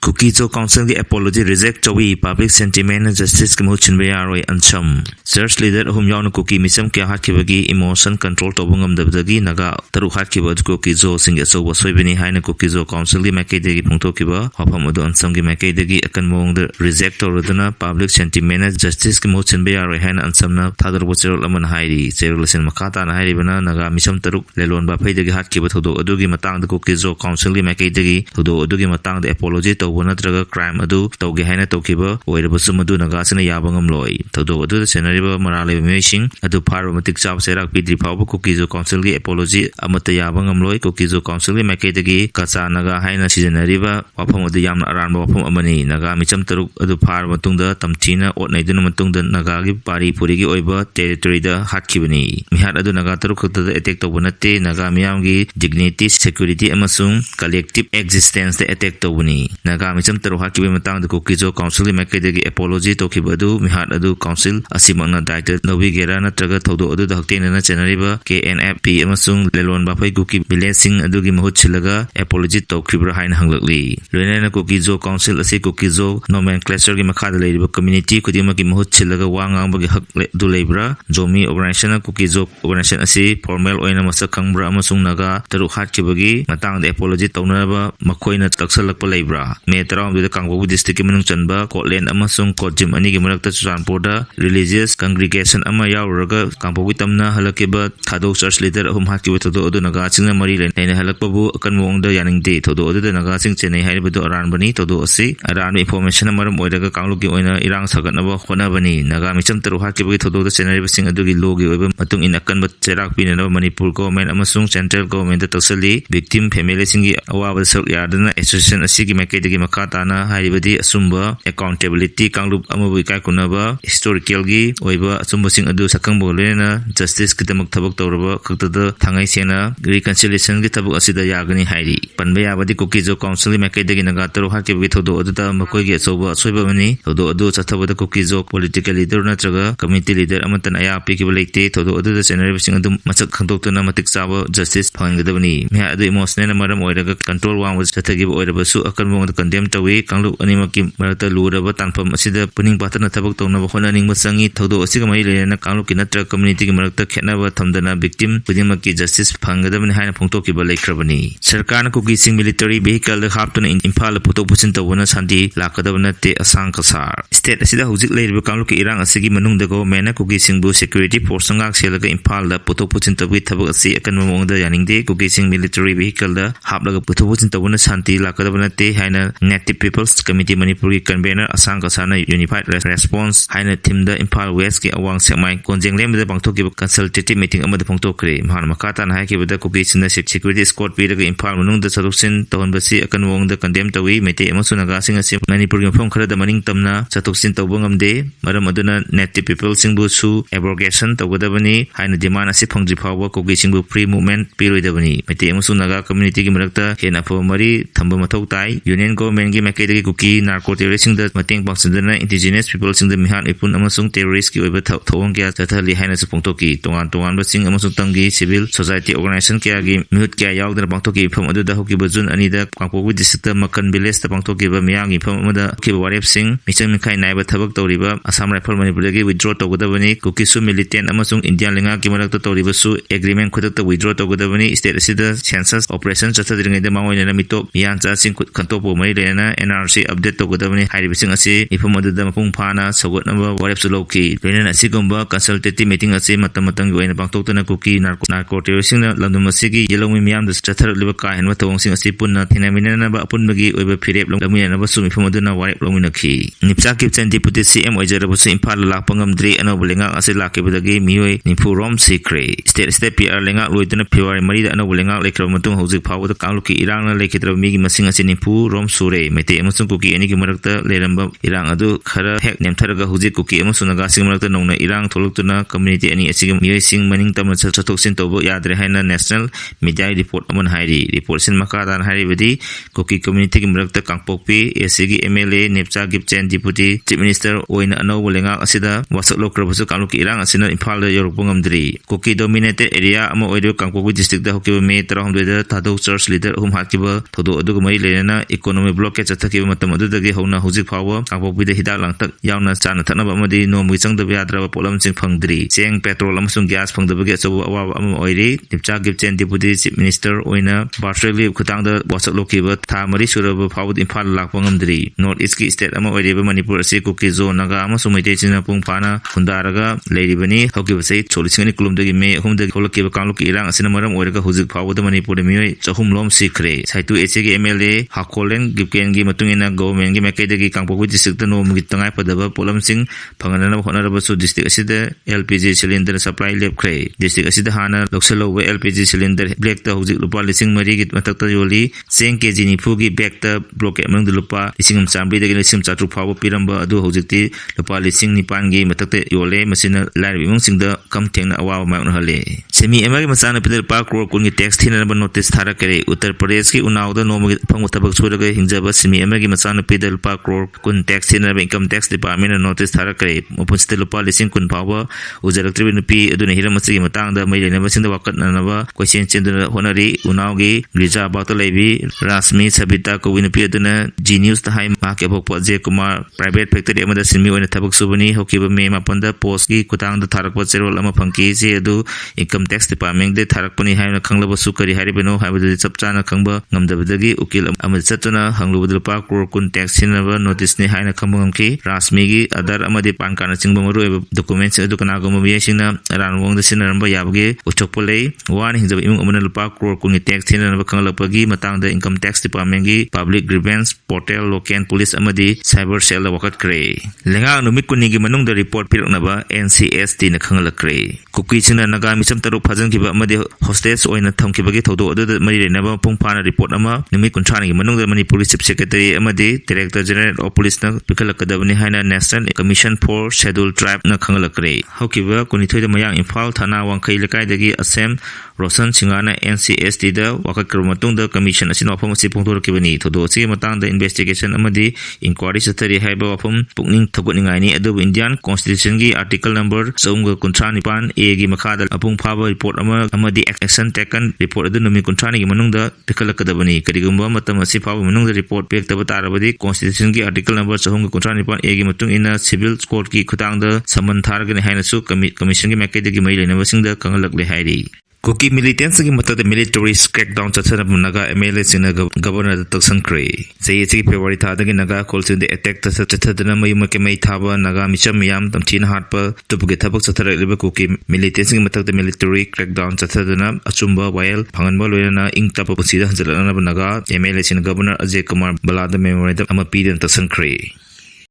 Kukizo Council ki apology reject chawi public sentiment and justice ki muchin bayaroi ancham church leader hum yawn kuki misam kya hakibagi emotion control tobungam dabdagi naga taru hakiba Kukizo sing so wasoi haina Kukizo Council ki makedegi pungtokiba hapam adu ansam ki makedegi akan mong the reject ordana public sentiment and justice ki muchin bayaroi haina ansamna thadar bochero laman hairi cherulasin makata na hairi bana naga misam taruk lelon ba phaidegi hakiba thodo adugi matang da Kukizo Council ki makedegi thodo adugi matang da apology tobuna traga crime adu toge haina tokiba oirabasu madu naga sina yabangam loi thodo adu senariba marale meshing adu pharo matik chap serak pidri phawba Kukizo Council ki apology amata yabangam loi Kukizo Council ki makedegi kacha naga haina seasonariba wafam adu yamna aranba wafam amani naga micham taruk adu phar matungda tamchina otnaiduna matungda naga gi pari purigi oiba territory da hatkibani mihat adu naga taruk khutta attack tobunate naga miyamgi dignity security amasung collective existence da attack tobuni naga micham taru hakibe matang da Kukizo Council ki makedegi apology tokibadu mihat adu council asimangna daita nobigera natraga thodo adu daktena na chenariba KNFP amasung lelon bapai kuki blessing adu gi mahut chilaga apology tokibra hain hanglakli loina Kukizo Council asi Kukizo nomenclature gi makhada leiriba community kudima gi mahut chilaga wangang bagi hak du leibra jomi organization Kukizo organization asi formal oina masak khangbra amasung naga taru hatkibagi matang da apology taunaba makoina taksalakpa leibra me taram du Kangpobu district ki manung chanba Kotlen amasung Kotjim ani gi marakta Churanpur da religious congregation ama yauraga Kangpobu tamna halakeba thado church leader ahum hakki thodo adu naga chingna mari leina halakpabu akan mong da yaningde thodo adu da naga ching chenai haibadu aran bani thodo asi aran information maram oiraga kangluki oina irang sagatnaba khona bani naga micham taru hakki bagi thodo da chenai sing adu gi logi oiba matung in akan bat cherak pinana Manipur government amasung central government da tasali victim family singi awaba sak yadana association asi gi makedegi makata na haibadi asumba accountability kanglup amabu kai kunaba historical gi oiba asumba sing adu sakang bolena justice kitamak thabak tawraba khaktada thangai sena reconciliation gi thabak asida yagani hairi panba yabadi Kukizo Council makedegi naga taru hakibagi thodo adu ta makoi gi soba soiba mani thodo adu chathabada Kukizo political leader natraga community leader amatan aya pi ki balaite thodo adu da senari sing adu masak khangdoktuna matik saba justice phanggadabani me adu emotional maram oiraga control wang was chathagi oiraba su akan mong condemn tawi kanglu animaki marata luraba tanfam asida puning patana thabak tawna khona ningba sangi thodo asiga mai lena kanglu kinatra community ki marakta khenaba thamdana victim pudimaki justice phanggadabani haina phongtoki ba laikhrabani sarkar na Kuki sing military vehicle haptuna imphal putok pusin tawna santi lakadabana te asang kasar state asida hujik leiriba kanglu ki irang asigi manungda go mena Kuki sing bu security force ngak selaga imphal da putok pusin tawi thabak asi akan mongda yaningde Kuki sing military vehicle da haplaga putok pusin tawna santi lakadabana te haina native people's committee Manipur ki convener asang kasana unified response haina team da Imphal West ki awang semai konjenglem da bangthoki consultative meeting amada phongtokre mahan makata na haiki bada Kuki sing security squad pi da Imphal manung da saduksin tawonbasi akan wong da condemn tawi mete amasuna ga sing asi Manipur ki phom khara da maning tamna saduksin tawbangamde maram aduna native people sing bu su abrogation tawgadabani haina demand asi phongji phawba Kuki sing bu free movement piroidabani mete amasuna ga community ki marakta hena pho mari thamba mathau tai union government ki makedegi Kuki narco terrorism da mateng pangsindana indigenous people sing da mihan ipun amasung terrorist ki oiba thawong kya chathali haina su phongtoki tongan ba sing amasung tanggi civil society organization kya gi mihut kya yaudana phongtoki phom adu da hoki bajun ani da Kangpobu district da makan village da phongtoki ba miyang phom amada ki warep sing michang mikhai naiba thabak tawriba Assam Rifle Manipur gi withdraw tawgadabani Kuki su militant amasung Indian lenga ki marakta tawriba su agreement khudakta withdraw tawgadabani state asida census operation chathadringai da mangoina mitop yan cha sing khantopu mai lena NRC update tawgadabani hairibising asi ifam adada mapung phana sogotnaba warep sulauki lena asigumba consultative meeting asi matamatang goina pangtoktana Kuki narco terrorism na landum asigi yelongmi miyam da chathar liba ka henwa tawngsing asi punna thinaminana ba apunbagi oiba phirep lamina ba sum ifam aduna warep lomina khi nipcha kipchen deputy CM oijarabu su Imphal lakpangam dri anob lenga asi lakibadagi miyoi nipu rom secret state PR lenga loiduna February mari da anob lenga lekra matung hojik phawda kangluki irangna lekitra migi masing asi nipu rom sure mete amasung Kuki ani ki marakta leramba irang adu khara hek nemtharaga hujik Kuki amasung naga sing marakta nongna irang tholuktuna community ani asigi miyoi sing maning tamna chathoksin tobo yadre haina national media report aman hairi report sin makadan hairi badi Kuki community ki marakta Kangpokpi asigi MLA Nepcha Gipchen deputy chief minister oina anob lenga asida wasak lokrabasu kangluki irang asina Imphal da yorokbangamdri Kuki dominated area ama oido Kangpokpi district da hokiba me 3 da thadok church leader hum hakiba thodo aduga mai lena economy ꯅꯣꯡꯃꯩ blockade ꯆꯠꯊꯈꯤꯕ ꯃꯇꯝ ꯑꯗꯨꯗꯒꯤ ꯍꯧꯅ ꯍꯧꯖꯤꯛ ꯐꯥꯎꯕ ꯀꯥꯡꯄꯣꯛꯄꯤꯗ ꯍꯤꯗꯥꯛ ꯂꯥꯡꯊꯛ ꯌꯥꯎꯅ ꯆꯥꯅ ꯊꯛꯅꯕ ꯑꯃꯗꯤ ꯅꯣꯡꯃꯒꯤ ꯆꯪꯗꯕ ꯌꯥꯗ꯭ꯔꯕ ꯄꯣꯠꯂꯝꯁꯤꯡ ꯐꯪꯗ꯭ꯔꯤ ꯆꯦꯡ ꯄꯦꯇ꯭ꯔꯣꯜ ꯑꯃꯁꯨꯡ ꯒ꯭ꯌꯥꯁ ꯐꯪꯗꯕꯒꯤ ꯑꯆꯧꯕ ꯑꯋꯥꯕ ꯑꯃ ꯑꯣꯏꯔꯤ ꯅꯤꯞꯆꯥ ꯒꯤꯞꯆꯦꯟ ꯗꯤꯄꯨꯇꯤ ꯆꯤꯞ ꯃꯤꯅꯤꯁꯇꯔ ꯑꯣꯏꯅ ꯚꯔꯆꯨꯑꯦꯜ ꯂꯤꯚ ꯈꯨꯊꯥꯡꯗ ꯋꯥꯁꯛꯂꯣꯛꯈꯤꯕ ꯊꯥ 4 ꯁꯨꯔꯕ ꯐꯥꯎꯕꯗ ꯏꯝꯐꯥꯜ ꯂꯥꯛꯄ ꯉꯝꯗ꯭ꯔꯤ ꯅꯣꯔꯊ ꯏꯁꯀꯤ ꯁ꯭ꯇꯦꯠ ꯑꯃ ꯑꯣꯏꯔꯤꯕ ꯃꯅꯤꯄꯨꯔ ꯑꯁꯤ ꯀꯨꯀꯤ ꯖꯣꯟ ꯅꯥꯒꯥ ꯑꯃꯁꯨꯡ ꯃꯩꯇꯩꯁꯤꯡꯅ ꯃꯄꯨꯡ ꯐꯥꯅ ꯈꯨꯟꯗꯥꯔꯒ ꯂꯩꯔꯤꯕꯅꯤ ꯍꯧꯈꯤꯕ ꯆꯍꯤ 2019ꯗꯒꯤ ꯃꯦ 3ꯗꯒꯤ ꯍꯧꯂꯛꯈꯤꯕ ꯀꯥꯡꯂꯨꯞꯀꯤ ꯏꯔꯥꯡ ꯑꯁꯤꯅ ꯃꯔꯝ ꯑꯣꯏꯔꯒ ꯍꯧꯖꯤꯛ ꯐꯥꯎꯕꯗ ꯃꯅꯤꯄꯨꯔꯗ ꯃꯤꯑꯣꯏ 300 ꯂꯣꯝ ꯁꯤꯈ꯭ꯔꯦ ꯁꯥꯏꯇꯨ ꯑꯦꯆꯦꯒꯤ MLA ꯍꯥꯀꯣꯂꯦꯟ ꯒꯤꯞꯀꯦꯟꯒꯤ ꯃꯇꯨꯡꯏꯟꯅ ꯒꯣꯚꯔꯟꯃꯦꯟꯠꯒꯤ ꯃꯥꯏꯀꯩꯗꯒꯤ ꯀꯥꯡꯄꯣꯛꯄꯤ ꯗꯤꯁꯇ꯭ꯔꯤꯛꯇ ꯅꯣꯡꯃꯒꯤ ꯇꯉꯥꯏꯐꯗꯕ ꯄꯣꯠꯂꯝꯁꯤꯡ ꯐꯪꯍꯟꯅꯕ ꯍꯣꯠꯅꯔꯕꯁꯨ ꯗꯤꯁꯇ꯭ꯔꯤꯛ ꯑꯁꯤꯗ LPG ꯁꯤꯂꯤꯟꯗꯔ ꯁꯄ꯭ꯂꯥꯏ ꯂꯦꯞꯈ꯭ꯔꯦ ꯗꯤꯁꯇ꯭ꯔꯤꯛ ꯑꯁꯤꯗ ꯍꯥꯟꯅ ꯂꯧꯁꯤꯜꯍꯧꯕ LPG ꯁꯤꯂꯤꯟꯗꯔ ꯕ꯭ꯂꯦꯛꯇ ꯍꯧꯖꯤꯛ ꯂꯨꯄꯥ 4,000ꯒꯤ ꯃꯊꯛꯇ ꯌꯣꯜꯂꯤ ꯆꯦꯡ KG 90ꯒꯤ ꯕꯦꯛꯇ ꯕ꯭ꯂꯣꯀꯦꯠ ꯃꯅꯨꯡꯗ ꯂꯨꯄꯥ 1,900ꯗꯒꯤ 1,400 ꯐꯥꯎꯕ ꯄꯤꯔꯝꯕ ꯑꯗꯨ ꯍꯧꯖꯤꯛꯇꯤ ꯂꯨꯄꯥ 9,000ꯒꯤ ꯃꯊꯛꯇ ꯌꯣꯜꯂꯦ ꯃꯁꯤꯅ ꯂꯥꯏꯔꯕ ꯏꯃꯨꯡꯁꯤꯡꯗ ꯀꯝ ꯊꯦꯡꯅ ꯑꯋꯥꯕ ꯃꯥꯌꯣꯛꯅꯍꯜꯂꯦ ꯁꯦꯃꯤ ꯑꯃꯒꯤ ꯃꯆꯥꯅꯨꯄꯤꯗ ꯂꯨꯄꯥ ꯀ꯭ꯔꯣꯔ 10ꯒꯤ ꯇꯦꯛꯁ ꯊꯤꯅꯅꯕ ꯅꯣꯇꯤꯁ ꯊꯥꯔꯛꯈ꯭ꯔꯦ ꯎꯠꯇꯔ ꯄ꯭ꯔꯗꯦꯁꯀꯤ ꯎꯅꯥꯎꯗ ꯅꯣꯡꯃꯒꯤ ꯑꯐꯪꯕ ꯊꯕꯛ ꯁꯨꯔꯒ ꯍꯤꯡꯖꯕ ꯁꯦꯃꯤ ꯑꯃꯒꯤ ꯃꯆꯥꯅꯨꯄꯤꯗ ꯂꯨꯄꯥ ꯀ꯭ꯔꯣꯔ 10 ꯇꯦꯛꯁ ꯊꯤꯅꯅꯕ ꯏꯟꯀꯝ ꯇꯦꯛꯁ ꯗꯤꯄꯥꯔꯠꯃꯦꯟꯠꯅ ꯅꯣꯇꯤꯁ ꯊꯥꯔꯛꯈ꯭ꯔꯦ ꯃꯄꯨꯟꯁꯤꯗ ꯂꯨꯄꯥ 10,000 ꯐꯥꯎꯕ ꯎꯖꯔꯛꯇ꯭ꯔꯤꯕ ꯅꯨꯄꯤ ꯑꯗꯨꯅ ꯍꯤꯔꯝ ꯑꯁꯤꯒꯤ ꯃꯇꯥꯡꯗ ꯃꯩ ꯂꯩꯅꯕꯁꯤꯡꯗ ꯋꯥꯀꯠꯅꯅꯕ ꯀꯣꯏꯆꯦꯟ ꯆꯦꯟꯗꯨꯅ ꯍꯣꯠꯅꯔꯤ ꯎꯅꯥꯎꯒꯤ ꯒ꯭ꯔꯤꯖꯥꯕꯥꯛꯇ ꯂꯩꯕꯤ ꯔꯥꯁꯃꯤ ꯁꯕꯤꯇꯥ ꯀꯧꯕꯤ ꯅꯨꯄꯤ ꯑꯗꯨꯅ ꯖꯤ ꯅ꯭ꯌꯨꯁꯇ ꯍꯥꯏ ꯃꯍꯥꯛꯀꯤ ꯑꯄꯣꯛꯄ ꯑꯖय ꯀꯨꯃꯥꯔ ꯄ꯭ꯔꯥꯏꯚꯦꯠ ꯐꯦꯛꯇꯔꯤ ꯑꯃꯗ ꯁꯤꯟꯃꯤ ꯑꯣꯏꯅ ꯊꯕꯛ ꯁꯨꯕꯅꯤ ꯍꯧꯈꯤꯕ ꯃꯦ 9ꯗ ꯄꯣꯁꯠꯀꯤ ꯈꯨꯠꯊꯥꯡꯗ ꯊꯥꯔꯛꯄ ꯆꯦꯔꯣꯜ ꯑꯃ ꯐꯪꯈꯤ ꯆꯦ ꯑꯗꯨ ꯏꯟꯀꯝ ꯇꯦꯛꯁ ꯗꯤꯄꯥꯔꯠꯃꯦꯟꯠꯗ ꯊꯥꯔꯛꯄꯅꯤ ꯍꯥꯏꯅ ꯈꯪꯂꯕꯁꯨ ꯀꯔꯤ ꯍꯥꯏꯔꯤꯕꯅꯣ ꯍꯥꯏꯕꯗꯨꯗꯤ ꯆꯞ ꯆꯥꯅ ꯈꯪꯕ ꯉꯝꯗꯕꯗꯒꯤ ꯎꯀꯤꯜ ꯑꯃꯗ ꯆꯠꯇꯨꯅ ꯍꯪꯂꯨꯕꯗ ꯂꯨꯄꯥ ꯀ꯭ꯔꯣꯔ 10 ꯇꯦꯛꯁ ꯊꯤꯅꯅꯕ ꯅꯣꯇꯤꯁꯅꯤ ꯍꯥꯏꯅ ꯈꯪꯕ ꯉꯝꯈꯤ ꯔꯥꯁꯃꯤꯒꯤ ꯑꯙꯥꯔ ꯑꯃꯗꯤ ꯄꯥꯟ ꯀꯥꯔꯗꯅꯆꯤꯡꯕ ꯃꯔꯨꯑꯣꯏꯕ ꯗꯣꯀꯨꯃꯦꯟꯠꯁꯤꯡ ꯑꯗꯨ ꯀꯅꯥꯒꯨꯝꯕ ꯃꯤꯑꯣꯏꯁꯤꯡꯅ ꯑꯔꯥꯟꯕ ꯃꯑꯣꯡꯗ ꯁꯤꯖꯤꯟꯅꯔꯝꯕ ꯌꯥꯕꯒꯤ ꯎꯠꯊꯣꯛꯄ ꯂꯩ ꯋꯥꯅ ꯍꯤꯡꯖꯕ ꯏꯃꯨꯡ ꯑꯃꯅ ꯂꯨꯄꯥ ꯀ꯭ꯔꯣꯔ 10ꯒꯤ ꯇꯦꯛꯁ ꯊꯤꯅꯅꯕ ꯈꯪꯂꯛꯄꯒꯤ ꯃꯇꯥꯡꯗ ꯏꯟꯀꯝ ꯇꯦꯛꯁ ꯗꯤꯄꯥꯔꯠꯃꯦꯟꯠꯒꯤ public grievance portal local police ꯑꯃꯗꯤ ꯁꯥꯏꯕꯔ ꯁꯦꯜꯗ ꯋꯥꯀꯠꯈ꯭ꯔꯦ ꯂꯩꯉꯥꯛ ꯅꯨꯃꯤꯠ 20ꯒꯤ ꯃꯅꯨꯡꯗ ꯔꯤꯄꯣꯔꯠ ꯄꯤꯔꯛꯅꯕ NCSTꯅ ꯈꯪꯍꯜꯂꯛꯈ꯭ꯔꯦ ꯀꯨꯀꯤꯁꯤꯡꯅ ꯅꯥꯒꯥ ꯃꯤꯆꯝ 6 ꯐꯥꯖꯤꯟꯈꯤꯕ ꯑꯃꯗꯤ ꯍꯣꯁꯇꯦꯖ ꯑꯣꯏꯅ ꯊꯝꯈꯤꯕꯒꯤ ꯊꯧꯗꯣꯛ ꯑꯗꯨꯗ ꯃꯔꯤ ꯂꯩꯅꯕ ꯃꯄꯨꯡ ꯐꯥꯅ ꯔꯤꯄꯣꯔꯠ ꯑꯃ ꯅꯨꯃꯤꯠ 30ꯒꯤ ꯃꯅꯨꯡꯗ ꯃꯅꯤꯄꯨꯔꯒꯤ ꯆꯤꯞ ꯁꯦꯀ꯭ꯔꯦꯇꯔꯤ ꯑꯃꯗꯤ ꯗꯥꯏꯔꯦꯛꯇꯔ ꯖꯦꯅꯔꯦꯜ ꯑꯣꯐ ꯄꯨꯂꯤꯁꯅ ꯄꯤꯈꯠꯂꯛꯀꯗꯕꯅꯤ ꯍꯥꯏꯅ ꯅꯦꯁꯅꯦꯜ ꯀꯃꯤꯁꯟ ꯐꯣꯔ ꯁꯦꯗ꯭ꯌꯨꯜ ꯇ꯭ꯔꯥꯏꯕꯅ ꯈꯪꯍꯜꯂꯛꯈ꯭ꯔꯦ ꯍꯧꯈꯤꯕ 22ꯗ ꯃꯌꯥꯡ ꯏꯝꯐꯥꯜ ꯊꯥꯅꯥ ꯋꯥꯡꯈꯩ ꯂꯩꯀꯥꯏꯗꯒꯤ ꯑꯁꯦꯝ ꯔꯣꯁꯟ ꯁꯤꯡꯍꯥꯅ NCSTꯗ ꯋꯥꯀꯠꯈ꯭ꯔꯕ ꯃꯇꯨꯡꯗ ꯀꯃꯤꯁꯟ ꯑꯁꯤꯅ ꯋꯥꯐꯝ ꯑꯁꯤ ꯐꯣꯡꯗꯣꯔꯛꯈꯤꯕꯅꯤ ꯊꯧꯗꯣꯛ ꯑꯁꯤꯒꯤ ꯃꯇꯥꯡꯗ ꯏꯟꯚꯦꯁꯇꯤꯒꯦꯁꯟ ꯑꯃꯗꯤ ꯏꯟꯀ꯭ꯋꯥꯔꯤ ꯆꯠꯊꯔꯤ ꯍꯥꯏꯕ ꯋꯥꯐꯝ ꯄꯨꯛꯅꯤꯡ ꯊꯧꯒꯠꯅꯤꯡꯉꯥꯏꯅꯤ ꯑꯗꯨꯕꯨ ꯏꯟꯗꯤꯌꯥꯟ ꯀꯣꯟꯁꯇꯤꯇ꯭ꯌꯨꯁꯟꯒꯤ ꯑꯥꯔꯇꯤꯀꯜ ꯅꯝꯕꯔ 439(a)ꯒꯤ ꯃꯈꯥꯗ ꯃꯄꯨꯡ ꯐꯥꯕ ꯔꯤꯄꯣꯔꯠ ꯑꯃꯗꯤ ꯑꯦꯛꯁꯟ ꯇꯦꯀꯟ ꯔꯤꯄꯣꯔꯠ ꯑꯗꯨ ꯅꯨꯃꯤꯠ 30ꯒꯤ ꯃꯅꯨꯡꯗ ꯄꯤꯈꯠꯂꯛꯀꯗꯕꯅꯤ ꯀꯔꯤꯒꯨꯝꯕ ꯃꯇꯝ ꯑꯁꯤ ꯐꯥꯎꯕ ꯃꯅꯨꯡꯗ ꯔꯤꯄꯣꯔꯠ ꯄꯤꯔꯛꯇꯕ ꯇꯥꯔꯕꯗꯤ ꯀꯣꯟꯁꯇꯤꯇ꯭ꯌꯨꯁꯟꯒꯤ ꯑꯥꯔꯇꯤꯀꯜ ꯅꯝꯕꯔ 439(a)ꯒꯤ ꯃꯇꯨꯡ ꯏꯟꯅ ꯁꯤꯚꯤꯜ ꯀꯣꯔꯠꯀꯤ ꯈꯨꯠꯊꯥꯡꯗ ꯁꯃꯟ ꯊꯥꯔꯒꯅꯤ ꯍꯥꯏꯅꯁꯨ ꯀꯃꯤꯁꯟꯒꯤ ꯃꯥꯏꯀꯩꯗꯒꯤ ꯃꯔꯤ ꯂꯩꯅꯕꯁꯤꯡꯗ ꯈꯪꯍꯜꯂꯛꯂꯦ ꯍꯥꯏꯔꯤ ꯀꯨꯀꯤ ꯃꯤꯂꯤꯇꯦꯟꯠꯁꯤꯡꯒꯤ ꯃꯊꯛꯇ ꯃꯤꯂꯤꯇꯔꯤ ꯀ꯭ꯔꯦꯛꯗꯥꯎꯟ ꯆꯠꯊꯅꯕ ꯅꯥꯒꯥ MLAꯁꯤꯡꯅ ꯒꯕꯔꯅꯔꯗ ꯇꯛꯁꯟꯈ꯭ꯔꯦ ꯆꯍꯤ ꯑꯁꯤꯒꯤ ꯐꯦꯕ꯭ꯔꯨꯋꯥꯔꯤ ꯊꯥꯗꯒꯤ ꯅꯥꯒꯥ ꯈꯨꯜꯁꯤꯡꯗ ꯑꯦꯇꯦꯛꯇ ꯆꯠꯊꯗꯨꯅ ꯃꯌꯨꯝ ꯃꯀꯩ ꯊꯥꯕ ꯅꯥꯒꯥ ꯃꯤꯆꯝ ꯃꯤꯌꯥꯝ ꯇꯝꯊꯤꯅ ꯍꯥꯠꯄ ꯇꯨꯞꯄꯒꯤ ꯊꯕꯛ ꯆꯠꯊꯔꯛꯂꯤꯕ ꯀꯨꯀꯤ ꯃꯤꯂꯤꯇꯦꯟꯠꯁꯤꯡꯒꯤ ꯃꯊꯛꯇ ꯃꯤꯂꯤꯇꯔꯤ ꯀ꯭ꯔꯦꯛꯗꯥꯎꯟ ꯆꯠꯊꯗꯨꯅ ꯑꯆꯨꯝꯕ ꯋꯥꯌꯦꯜ ꯐꯪꯍꯟꯕ ꯂꯣꯏꯅꯅ ꯏꯪ ꯇꯞꯄ ꯄꯨꯟꯁꯤꯗ ꯍꯟꯖꯤꯜꯂꯛꯅꯕ ꯅꯥꯒꯥ MLAꯁꯤꯡꯅ ꯒꯕꯔꯅꯔ ꯑꯖय ꯀꯨꯃꯥꯔ ꯕꯂꯥꯗ ꯃꯦꯃꯣꯔꯦꯟꯗꯝ ꯑꯃ ꯄꯤꯗꯨꯅ ꯇꯛꯁꯟꯈ꯭ꯔꯦ